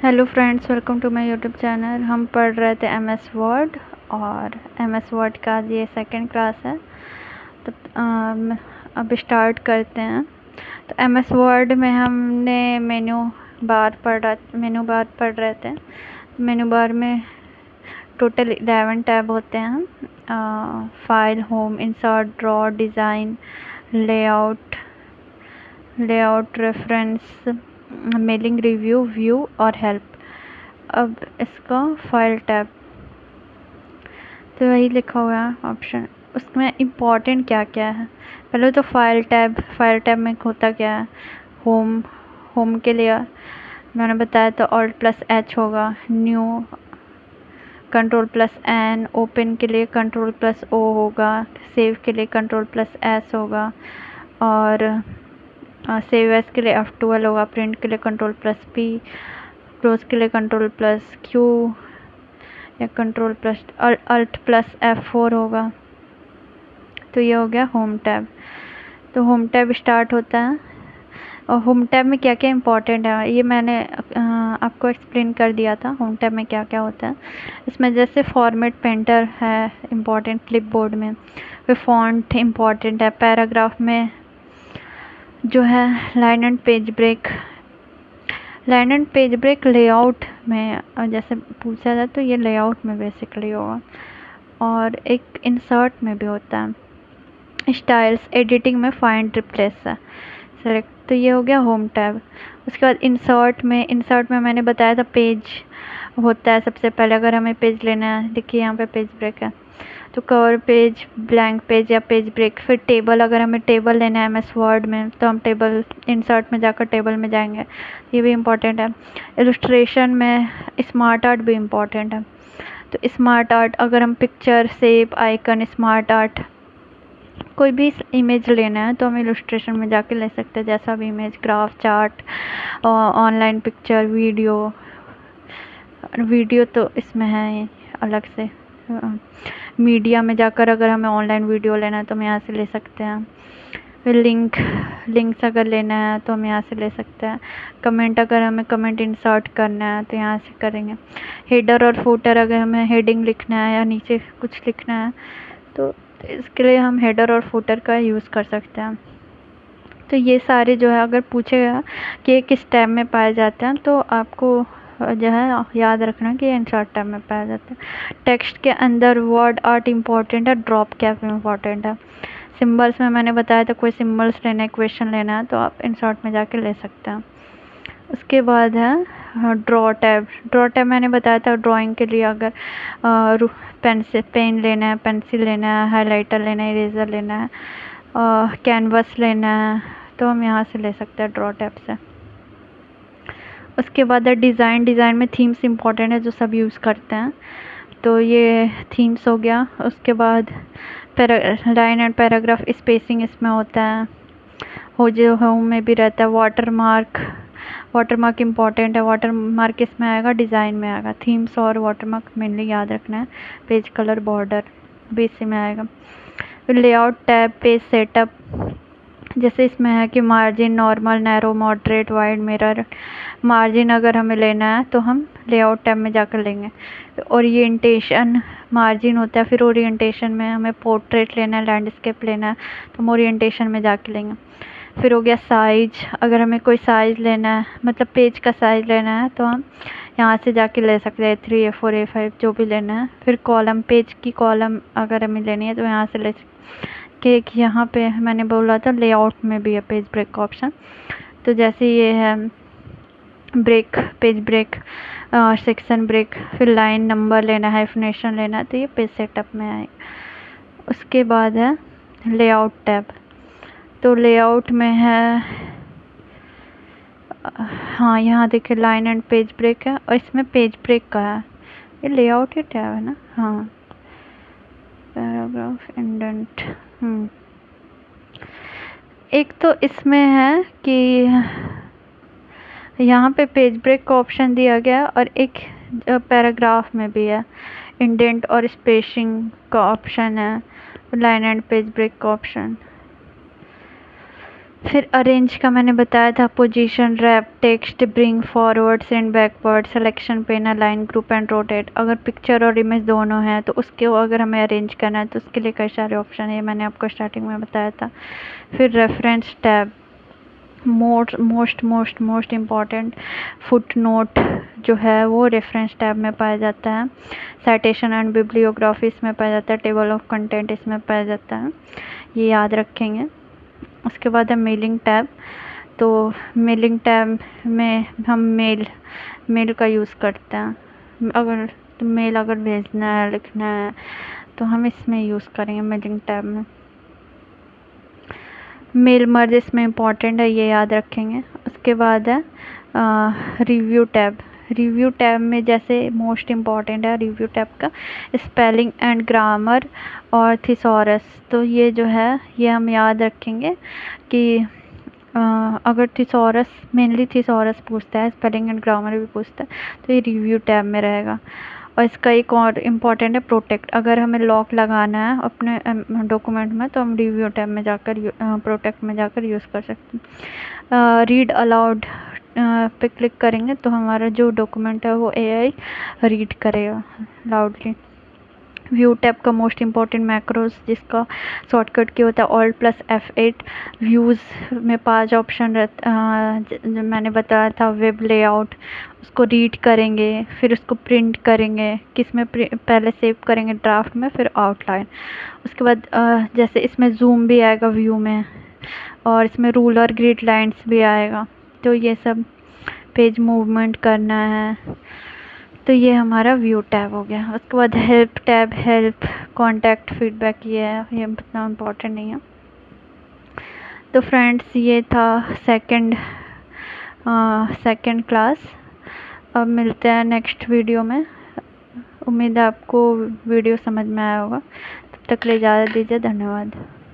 Hello friends, welcome to my YouTube channel. हम पढ़ रहे थे एमएस वर्ड और एमएस वर्ड का आज ये सेकंड क्लास है। तो अब स्टार्ट करते हैं। तो एमएस वर्ड में हमने मेनू बार पढ़ रहे थे। मेनू बार में टोटल 11 टैब होते हैं। File, home, insert, draw, design, layout, reference, mailing, review, view और हेल्प। अब इसका फाइल टैब तो वही लिखा हुआ है ऑप्शन। उसमें इम्पॉर्टेंट क्या क्या है? पहले तो फाइल टैब में होता क्या है? होम के लिए मैंने बताया तो Alt+H होगा। न्यू Ctrl+N, ओपन के लिए Ctrl+O होगा। सेव के लिए Ctrl+S होगा और सेव एस के लिए F12 होगा। प्रिंट के लिए Ctrl+P, क्लोज के लिए Ctrl+Q या Alt+F4 होगा। तो ये हो गया होम टैब। तो होम टैब स्टार्ट होता है और होम टैब में क्या क्या इंपॉर्टेंट है ये मैंने आपको एक्सप्लेन कर दिया था। होम टैब में क्या क्या होता है इसमें, जैसे फॉर्मेट पेंटर है इम्पॉर्टेंट क्लिपबोर्ड में, फिर फॉन्ट इम्पॉर्टेंट है। पैराग्राफ में जो है line and page break layout में जैसे पूछा जाए तो ये लेआउट में बेसिकली होगा। और एक इंसर्ट में भी होता है। स्टाइल्स, एडिटिंग में फाइंड रिप्लेस है सेलेक्ट। तो ये हो गया होम टैब। उसके बाद इंसर्ट में मैंने बताया था पेज होता है सबसे पहले। अगर हमें पेज लेना है, देखिए यहाँ पे पेज ब्रेक है तो कवर पेज, ब्लैंक पेज या पेज ब्रेक। फिर टेबल, अगर हमें टेबल लेना है एमएस वर्ड में तो हम टेबल इंसर्ट में जाकर टेबल में जाएंगे, ये भी इम्पॉर्टेंट है। इलस्ट्रेशन में स्मार्ट आर्ट भी इम्पॉर्टेंट है। तो स्मार्ट आर्ट, अगर हम picture, shape, icon, smart art कोई भी इमेज लेना है तो हम इलस्ट्रेशन में जाके ले सकते हैं। जैसा भी image, graph, chart, online picture, video तो इसमें है अलग से। मीडिया में जाकर अगर हमें ऑनलाइन वीडियो लेना है तो हम यहाँ से ले सकते हैं। फिर लिंक्स अगर लेना है तो हम यहाँ से ले सकते हैं। कमेंट, अगर हमें कमेंट इंसर्ट करना है तो यहाँ से करेंगे। हेडर और फुटर, अगर हमें हेडिंग लिखना है या नीचे कुछ लिखना है तो इसके लिए हम हेडर और फुटर का यूज़ कर सकते हैं। तो ये सारे जो है अगर पूछेगा कि किस टैब में पाए जाते हैं तो आपको जो है याद रखना कि इंसर्ट टैब में पाया जाता है। टेक्स्ट के अंदर वर्ड आर्ट इम्पॉर्टेंट है, ड्रॉप कैप इम्पॉर्टेंट है। सिंबल्स में मैंने बताया था कोई सिंबल्स लेना है, क्वेश्चन लेना है तो आप इंसर्ट में जाके ले सकते हैं। उसके बाद है ड्रॉ टैब मैंने बताया था ड्राइंग के लिए। अगर पेन लेना है, पेंसिल लेना है, हाइलाइटर लेना है, इरेज़र लेना है, कैनवस लेना है तो हम यहाँ से ले सकते हैं ड्रॉ टैब से। उसके बाद है डिज़ाइन में थीम्स इम्पॉर्टेंट है जो सब यूज़ करते हैं, तो ये थीम्स हो गया। उसके बाद लाइन एंड पैराग्राफ स्पेसिंग इसमें होता है। होम में भी रहता है। वाटरमार्क इम्पॉर्टेंट है। वाटरमार्क इसमें आएगा, डिज़ाइन में आएगा। थीम्स और वाटरमार्क मेनली याद रखना है। पेज कलर, बॉर्डर भी इसी में आएगा। फिर लेआउट टैब, पेज सेटअप, जैसे इसमें है कि margin, normal, narrow, moderate, wide, mirror. Margin अगर हमें लेना है तो हम लेआउट टैब में जाकर लेंगे। ओरिएंटेशन मार्जिन होता है। फिर ओरिएंटेशन में हमें पोर्ट्रेट लेना है, लैंडस्केप लेना है तो हम ओरिएंटेशन में जाके लेंगे। फिर हो गया साइज, अगर हमें कोई साइज़ लेना है, मतलब पेज का साइज़ लेना है तो हम यहाँ से जाके ले सकते हैं। A3, A4, A5 जो भी लेना है। फिर कॉलम, पेज की कॉलम अगर हमें लेनी है तो यहाँ से ले सकते। कि यहाँ पे मैंने बोला था लेआउट में भी है पेज ब्रेक का ऑप्शन। तो जैसे ये है पेज ब्रेक, सेक्शन ब्रेक, फिर लाइन नंबर लेना है, हाइफनेशन लेना है तो ये पेज सेटअप में आएगा। उसके बाद है लेआउट टैब। तो लेआउट में है हाँ, यहाँ देखिए लाइन एंड पेज ब्रेक है और इसमें पेज ब्रेक का है। ये लेआउट ही टैब है ना? हाँ, पैराग्राफ, इंडेंट। एक तो इसमें है कि यहाँ पे पेज ब्रेक का ऑप्शन दिया गया और एक पैराग्राफ में भी है इंडेंट और स्पेसिंग का ऑप्शन है, लाइन एंड पेज ब्रेक का ऑप्शन। फिर अरेंज का मैंने बताया था, position, wrap, text, bring forward, send backward, selection, pen, align, group and rotate. अगर पिक्चर और इमेज दोनों हैं तो उसके अगर हमें अरेंज करना है तो उसके लिए कई सारे ऑप्शन है, मैंने आपको स्टार्टिंग में बताया था। फिर reference tab, most important foot note जो है वो रेफरेंस टैब में पाया जाता है। साइटेशन एंड बिब्लियोग्राफी इसमें पाया जाता है। टेबल ऑफ कंटेंट इसमें पाया जाता है, ये याद रखेंगे। उसके बाद है मेलिंग टैब। तो मेलिंग टैब में हम मेल का यूज़ करते हैं। अगर मेल अगर भेजना है, लिखना है, तो हम इसमें यूज़ करेंगे मेलिंग टैब में। मेल मर्ज इसमें इम्पॉर्टेंट है, ये याद रखेंगे। उसके बाद है रिव्यू टैब। रिव्यू टैब में जैसे मोस्ट इम्पॉर्टेंट है रिव्यू टैब का स्पेलिंग एंड ग्रामर और थिसॉरस। तो ये जो है ये हम याद रखेंगे कि अगर थिसॉरस, मेनली थिसॉरस पूछता है, स्पेलिंग एंड ग्रामर भी पूछता है, तो ये रिव्यू टैब में रहेगा। और इसका एक और इम्पॉर्टेंट है प्रोटेक्ट। अगर हमें लॉक लगाना है अपने डॉक्यूमेंट में तो हम रिव्यू टैब में जाकर प्रोटेक्ट में जाकर यूज़ कर सकते हैं। रीड अलाउड पे क्लिक करेंगे तो हमारा जो डॉक्यूमेंट है वो एआई रीड करेगा लाउडली। व्यू टैब का मोस्ट इम्पॉर्टेंट मैक्रोज जिसका शॉर्टकट की होता है Alt+F8। व्यूज़ में 5 ऑप्शन जो मैंने बताया था, वेब लेआउट, उसको रीड करेंगे, फिर उसको प्रिंट करेंगे, किस में पहले सेव करेंगे, ड्राफ्ट में, फिर आउटलाइन। उसके बाद जैसे इसमें जूम भी आएगा व्यू में, और इसमें रूलर ग्रिड लाइन्स भी आएगा। तो ये सब पेज मूवमेंट करना है, तो ये हमारा व्यू टैब हो गया। उसके बाद help tab, help, contact, feedback, ये है, ये इतना इम्पोर्टेंट नहीं है। तो फ्रेंड्स ये था सेकंड क्लास। अब मिलते हैं नेक्स्ट वीडियो में। उम्मीद है आपको वीडियो समझ में आया होगा। तब तक ले इजाज़त दीजिए, धन्यवाद।